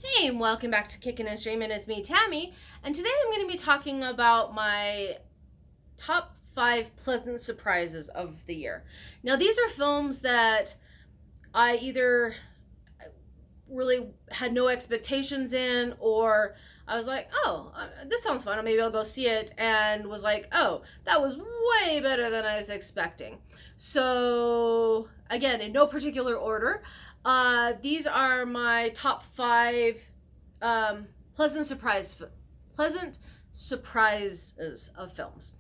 Hey, and welcome back to Kickin' and Streamin'. It's me, Tammy, and today I'm going to be talking about my top 5 pleasant surprises of the year. Now, these are films that I either really had no expectations in, or I was like, oh, this sounds fun, maybe I'll go see it, and was like, oh, that was way better than I was expecting. So, again, in no particular order, these are my top 5 um, pleasant surprise pleasant surprises of films.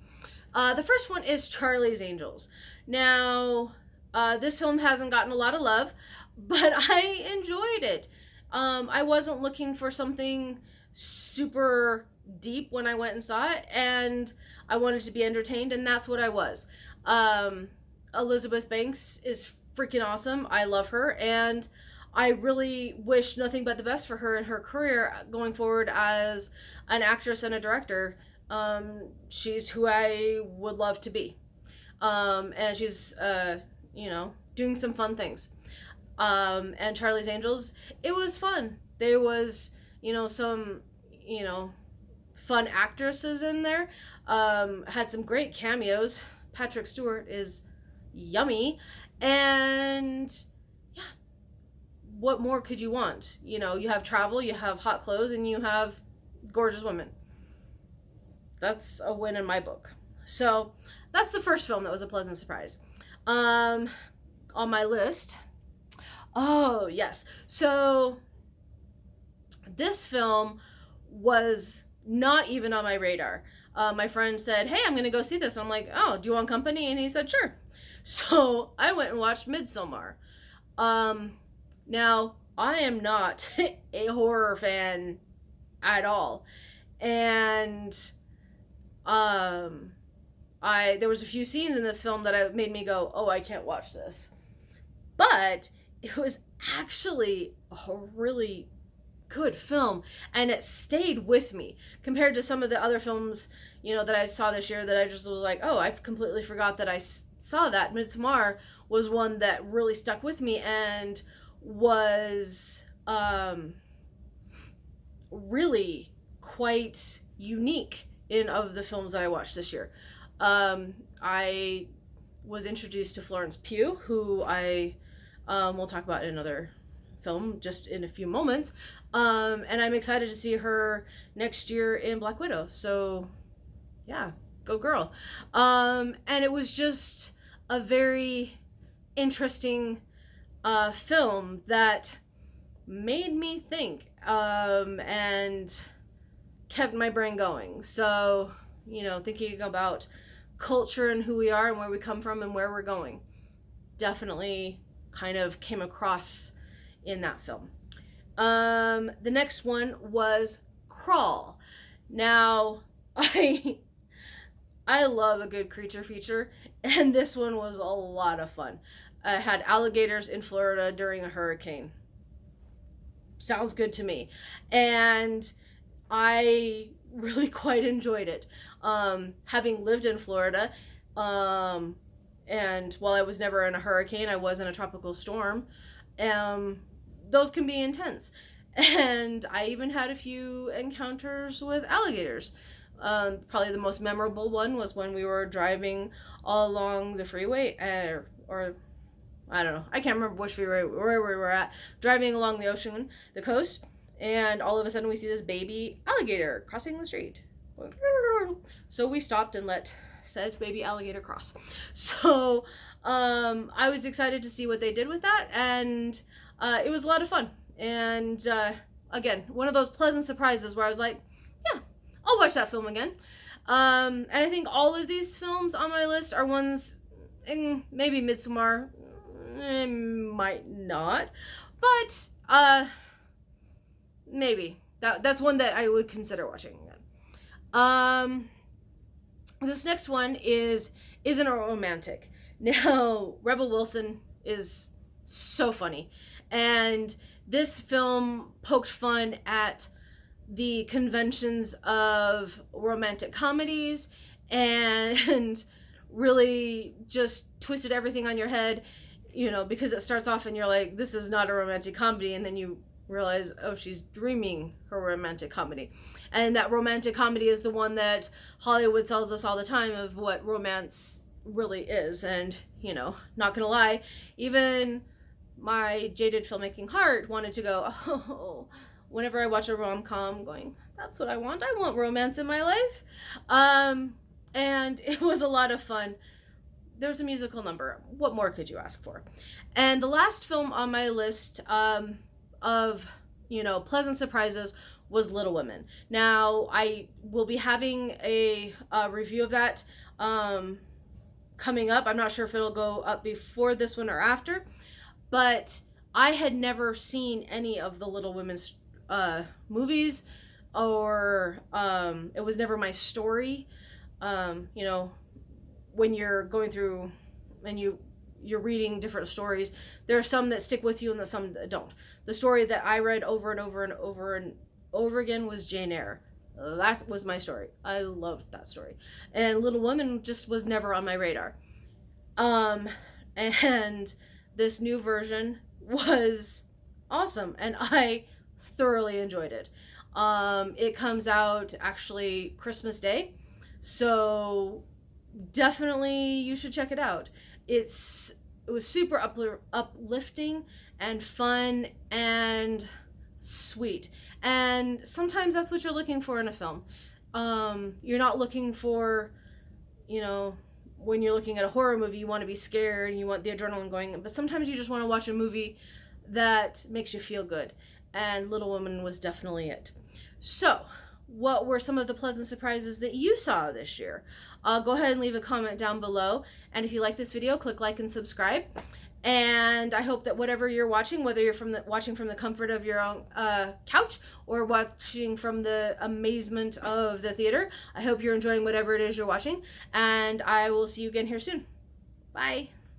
The first one is Charlie's Angels. Now, this film hasn't gotten a lot of love, but I enjoyed it. I wasn't looking for something super deep when I went and saw it, and I wanted to be entertained, and that's what I was. Elizabeth Banks is freaking awesome. I love her, and I really wish nothing but the best for her in her career going forward as an actress and a director. She's who I would love to be. And she's, doing some fun things. And Charlie's Angels, it was fun. There was, some, fun actresses in there. Had some great cameos. Patrick Stewart is yummy. And yeah, what more could you want? You have travel, you have hot clothes, and you have gorgeous women. That's a win in my book. So that's the first film that was a pleasant surprise. On my list. Oh, yes. So this film was not even on my radar. My friend said, hey, I'm going to go see this. I'm like, oh, do you want company? And he said, sure. So I went and watched Midsummer. Now, I am not a horror fan at all. And there was a few scenes in this film that made me go, oh, I can't watch this. But it was actually a really good film, and it stayed with me compared to some of the other films, that I saw this year that I just was like, oh, I completely forgot that I saw that. Midsummer was one that really stuck with me and was really quite unique in of the films that I watched this year. I was introduced to Florence Pugh, who I will talk about in another film just in a few moments. And I'm excited to see her next year in Black Widow. So, yeah, go girl. And it was just a very interesting film that made me think and kept my brain going. So, thinking about culture and who we are and where we come from and where we're going definitely kind of came across in that film. The next one was Crawl. Now, I love a good creature feature, and this one was a lot of fun. I had alligators in Florida during a hurricane. Sounds good to me. And I really quite enjoyed it. Having lived in Florida, and while I was never in a hurricane, I was in a tropical storm. Those can be intense. And I even had a few encounters with alligators. Probably the most memorable one was when we were driving all along the freeway, or I don't know, I can't remember which freeway, where we were at, driving along the coast, and all of a sudden we see this baby alligator crossing the street. So we stopped and let said baby alligator cross. So I was excited to see what they did with that, and it was a lot of fun. And again, one of those pleasant surprises where I was like, yeah, I'll watch that film again. And I think all of these films on my list are ones, maybe Midsommar, might not, but maybe that's one that I would consider watching again. This next one isn't it romantic? Now, Rebel Wilson is so funny, and this film poked fun at the conventions of romantic comedies and really just twisted everything on your head, because it starts off and you're like, this is not a romantic comedy, and then you realize, oh, she's dreaming her romantic comedy. And that romantic comedy is the one that Hollywood sells us all the time of what romance really is. And, you know, not gonna lie, even my jaded filmmaking heart wanted to go, oh, whenever I watch a rom-com, going, that's what I want. I want romance in my life. And it was a lot of fun. There was a musical number. What more could you ask for? And the last film on my list of, you know, pleasant surprises was Little Women. Now, I will be having a review of that coming up. I'm not sure if it'll go up before this one or after, but I had never seen any of the Little Women's movies, or it was never my story. You know, when you're going through and you're reading different stories, there are some that stick with you and some that don't. The story that I read over and over and over and over again was Jane Eyre. That was my story. I loved that story. And Little Women just was never on my radar. And this new version was awesome, and I thoroughly enjoyed it. It comes out actually Christmas Day, so definitely you should check it out. It was super uplifting and fun and sweet, and sometimes that's what you're looking for in a film. You're not looking for, you know, when you're looking at a horror movie, you want to be scared and you want the adrenaline going, but sometimes you just want to watch a movie that makes you feel good, and Little Women was definitely it. So, what were some of the pleasant surprises that you saw this year? Go ahead and leave a comment down below, and if you like this video, click like and subscribe. And I hope that whatever you're watching, whether you're watching from the comfort of your own couch or watching from the amazement of the theater, I hope you're enjoying whatever it is you're watching, and I will see you again here soon. Bye.